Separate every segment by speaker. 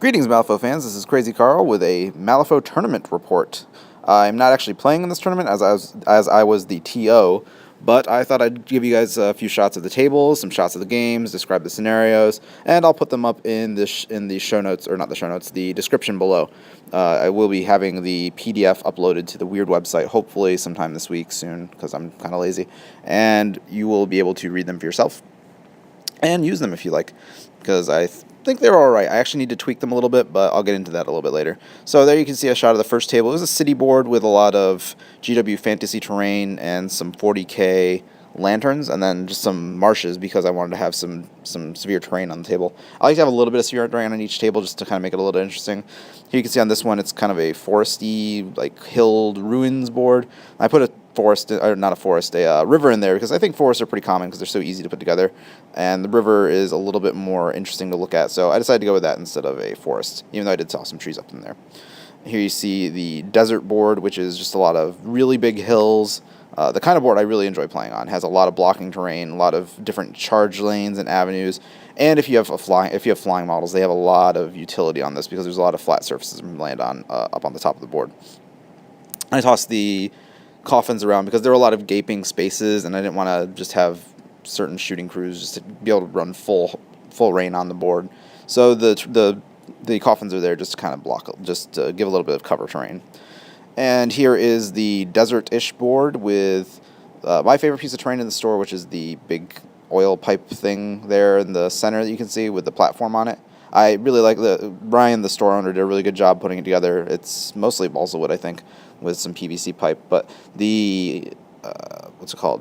Speaker 1: Greetings, Malifaux fans. This is Crazy Carl with a Malifaux tournament report. I'm not actually playing in this tournament as I was the TO, but I thought I'd give you guys a few shots of the tables, some shots of the games, describe the scenarios, and I'll put them up in the show notes, or not the show notes, the description below. I will be having the PDF uploaded to the Wyrd website, hopefully sometime this week soon, because I'm kind of lazy, and you will be able to read them for yourself and use them if you like, because I think they're all right. I actually need to tweak them a little bit, but I'll get into that a little bit later. So there you can see a shot of the first table. It was a city board with a lot of GW fantasy terrain and some 40k lanterns, and then just some marshes because I wanted to have some severe terrain on the table. I like to have a little bit of severe terrain on each table just to kind of make it a little interesting. Here you can see on this one, it's kind of a foresty, like hilled ruins board. I put a river in there because I think forests are pretty common because they're so easy to put together, and the river is a little bit more interesting to look at, so I decided to go with that instead of a forest, even though I did saw some trees up in there. Here you see the desert board, which is just a lot of really big hills. The kind of board I really enjoy playing on. It has a lot of blocking terrain, a lot of different charge lanes and avenues, and if you have flying models, they have a lot of utility on this because there's a lot of flat surfaces you can land on up on the top of the board. I tossed the coffins around because there were a lot of gaping spaces, and I didn't want to just have certain shooting crews just to be able to run full rain on the board. So the coffins are there just to kind of block, just to give a little bit of cover terrain. And here is the desert-ish board with my favorite piece of terrain in the store, which is the big oil pipe thing there in the center that you can see with the platform on it. I really like Brian, the store owner, did a really good job putting it together. It's mostly balsa wood, I think, with some PVC pipe, but the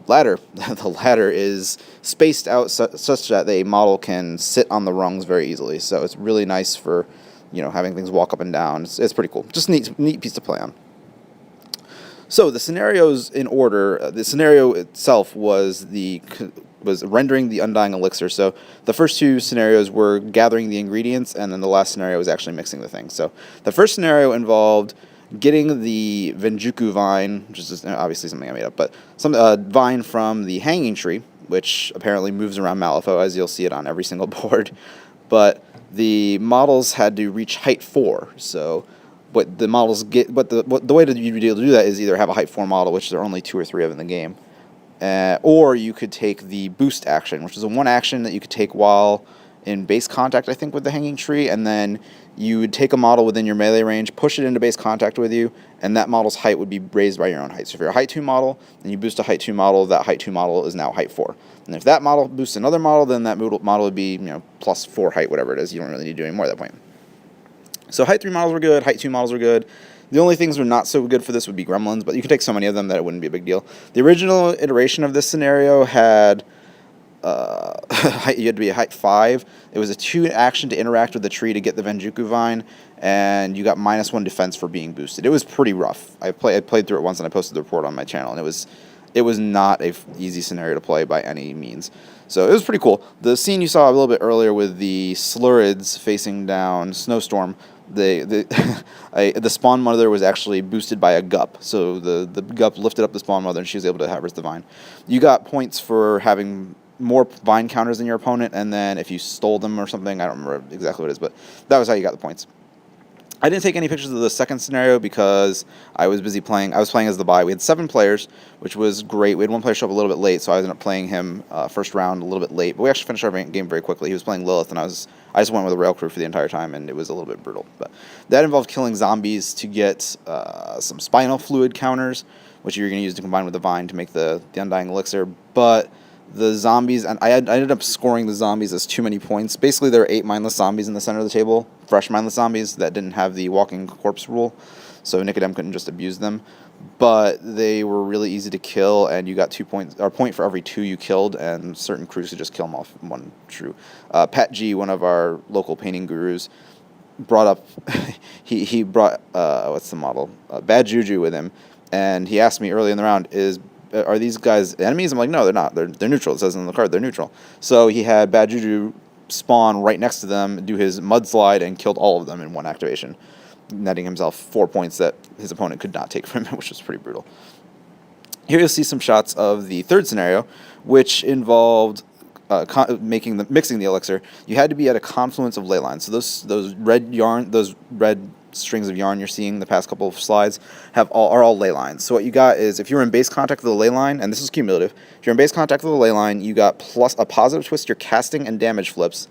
Speaker 1: ladder. The ladder is spaced out such that the model can sit on the rungs very easily. So it's really nice for, having things walk up and down. It's pretty cool. Just neat piece to play on. So the scenarios in order. The scenario itself was rendering the undying elixir. So the first two scenarios were gathering the ingredients, and then the last scenario was actually mixing the things. So the first scenario involved getting the Venjuku vine, which is obviously something I made up, but some vine from the hanging tree, which apparently moves around Malifaux, as you'll see it on every single board. But the models had to reach height 4. So what the models get, but the way to be able to do that is either have a height 4 model, which there are only 2 or 3 of in the game, or you could take the boost action, which is a one action that you could take while in base contact, I think, with the hanging tree, and then you would take a model within your melee range, push it into base contact with you, and that model's height would be raised by your own height. So if you're a height 2 model, and you boost a height 2 model, that height 2 model is now height 4. And if that model boosts another model, then that model would be, plus 4 height, whatever it is. You don't really need to do any more at that point. So height 3 models were good, height 2 models were good. The only things that are not so good for this would be gremlins, but you can take so many of them that it wouldn't be a big deal. The original iteration of this scenario had you had to be a height 5. It was a 2 action to interact with the tree to get the Venjuku vine, and you got -1 defense for being boosted. It was pretty rough. I played through it once, and I posted the report on my channel, and it was not a easy scenario to play by any means. So it was pretty cool. The scene you saw a little bit earlier with the Slurids facing down Snowstorm, the spawn mother was actually boosted by a gup. So the gup lifted up the spawn mother, and she was able to harvest the vine. You got points for having more vine counters than your opponent, and then if you stole them or something, I don't remember exactly what it is, but that was how you got the points. I didn't take any pictures of the second scenario because I was busy playing. I was playing as the buy. We had 7 players, which was great. We had one player show up a little bit late, so I ended up playing him first round a little bit late. But we actually finished our game very quickly. He was playing Lilith, and I just went with a rail crew for the entire time, and it was a little bit brutal. But that involved killing zombies to get some spinal fluid counters, which you're going to use to combine with the vine to make the undying elixir. But the zombies, and I ended up scoring the zombies as too many points. Basically, there are 8 mindless zombies in the center of the table, fresh mindless zombies that didn't have the walking corpse rule, so Nicodem couldn't just abuse them. But they were really easy to kill, and you got 2 points, or a point for every 2 you killed, and certain crews could just kill them off one true. Pat G, one of our local painting gurus, brought up, he brought, what's the model? Bad Juju with him, and he asked me early in the round, are these guys enemies? I'm like, no, they're not. They're neutral. It says on the card they're neutral. So he had Bad Juju spawn right next to them, do his mudslide, and killed all of them in one activation, netting himself 4 points that his opponent could not take from him, which was pretty brutal. Here you'll see some shots of the third scenario, which involved mixing the elixir, you had to be at a confluence of ley lines. So those red strings of yarn you're seeing the past couple of slides are all ley lines. So what you got is, if you're in base contact with the ley line, and this is cumulative, if you're in base contact with the ley line, you got plus a positive twist to your casting and damage flips,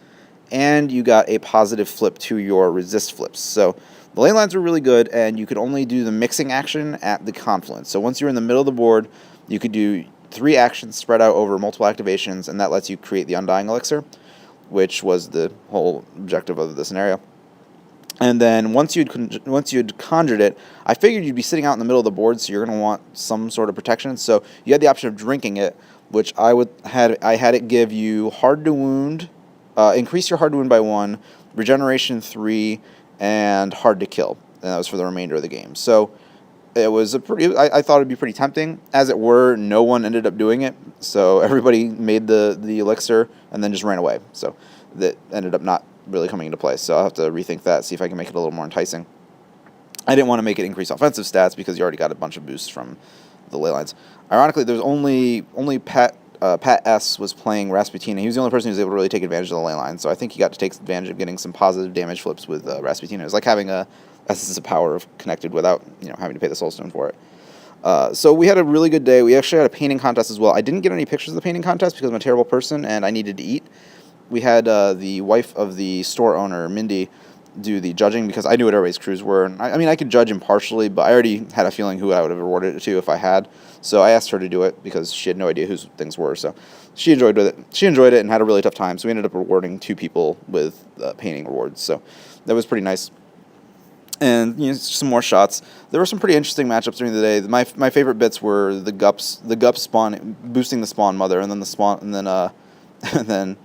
Speaker 1: and you got a positive flip to your resist flips. So the ley lines were really good, and you could only do the mixing action at the confluence. So once you're in the middle of the board, you could do 3 actions spread out over multiple activations, and that lets you create the Undying Elixir, which was the whole objective of the scenario. And then once you'd conjured it, I figured you'd be sitting out in the middle of the board, so you're going to want some sort of protection. So you had the option of drinking it, which I had it give you hard to wound, increase your hard to wound by 1, regeneration 3, and hard to kill. And that was for the remainder of the game. So it was I thought it'd be pretty tempting. As it were, no one ended up doing it. So everybody made the elixir and then just ran away. So that ended up not really coming into play. So I'll have to rethink that, see if I can make it a little more enticing. I didn't want to make it increase offensive stats because you already got a bunch of boosts from the ley lines. Ironically, there's only Pat S was playing Rasputin. He was the only person who was able to really take advantage of the ley line. So I think he got to take advantage of getting some positive damage flips with Rasputin. It was like having a Essence of Power connected without having to pay the Soulstone for it. So we had a really good day. We actually had a painting contest as well. I didn't get any pictures of the painting contest because I'm a terrible person and I needed to eat. We had the wife of the store owner, Mindy, do the judging because I knew what everybody's crews were. And I could judge impartially, but I already had a feeling who I would have awarded it to if I had. So I asked her to do it because she had no idea whose things were. So she enjoyed it. She enjoyed it and had a really tough time. So we ended up rewarding 2 people with painting rewards. So that was pretty nice. And some more shots. There were some pretty interesting matchups during the day. My favorite bits were the gup spawn boosting the spawn mother, and then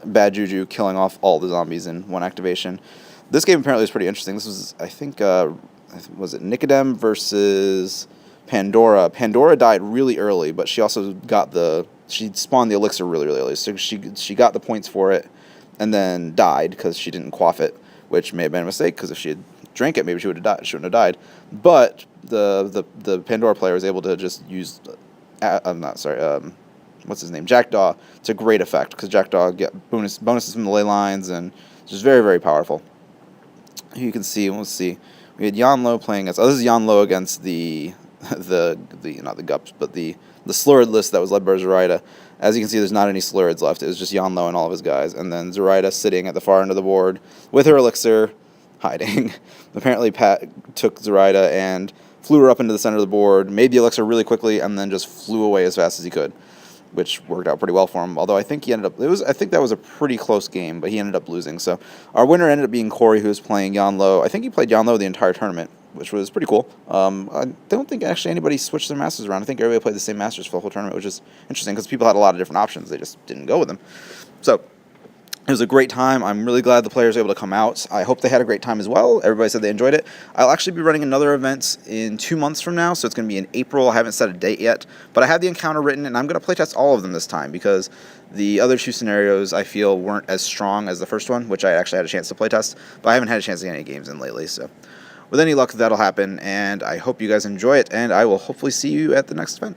Speaker 1: Bad Juju killing off all the zombies in one activation. This game apparently was pretty interesting. This was, I think, was it Nicodem versus Pandora? Pandora died really early, but she also she spawned the elixir really, really early. So she got the points for it and then died because she didn't quaff it, which may have been a mistake because if she had drank it, maybe she would have died. She wouldn't have died. But the Pandora player was able to just use what's his name? Jackdaw to great effect because Jackdaw get bonuses from the ley lines and it's just very, very powerful. Here you can see, let's see, we had Yanlo playing as, this is Yanlo against the not the Gups, but the Slurred list that was led by Zoraida. As you can see, there's not any Slurreds left. It was just Yanlo and all of his guys. And then Zoraida sitting at the far end of the board with her elixir, hiding. Apparently Pat took Zoraida and flew her up into the center of the board, made the elixir really quickly, and then just flew away as fast as he could, which worked out pretty well for him. Although I think I think that was a pretty close game, but he ended up losing. So our winner ended up being Corey, who was playing Yanlo. I think he played Yanlo the entire tournament, which was pretty cool. I don't think actually anybody switched their masters around. I think everybody played the same masters for the whole tournament, which is interesting because people had a lot of different options. They just didn't go with them. So it was a great time. I'm really glad the players were able to come out. I hope they had a great time as well. Everybody said they enjoyed it. I'll actually be running another event in 2 months from now, so it's going to be in April. I haven't set a date yet, but I have the encounter written, and I'm going to playtest all of them this time because the other 2 scenarios I feel weren't as strong as the first one, which I actually had a chance to playtest, but I haven't had a chance to get any games in lately. So with any luck, that'll happen, and I hope you guys enjoy it, and I will hopefully see you at the next event.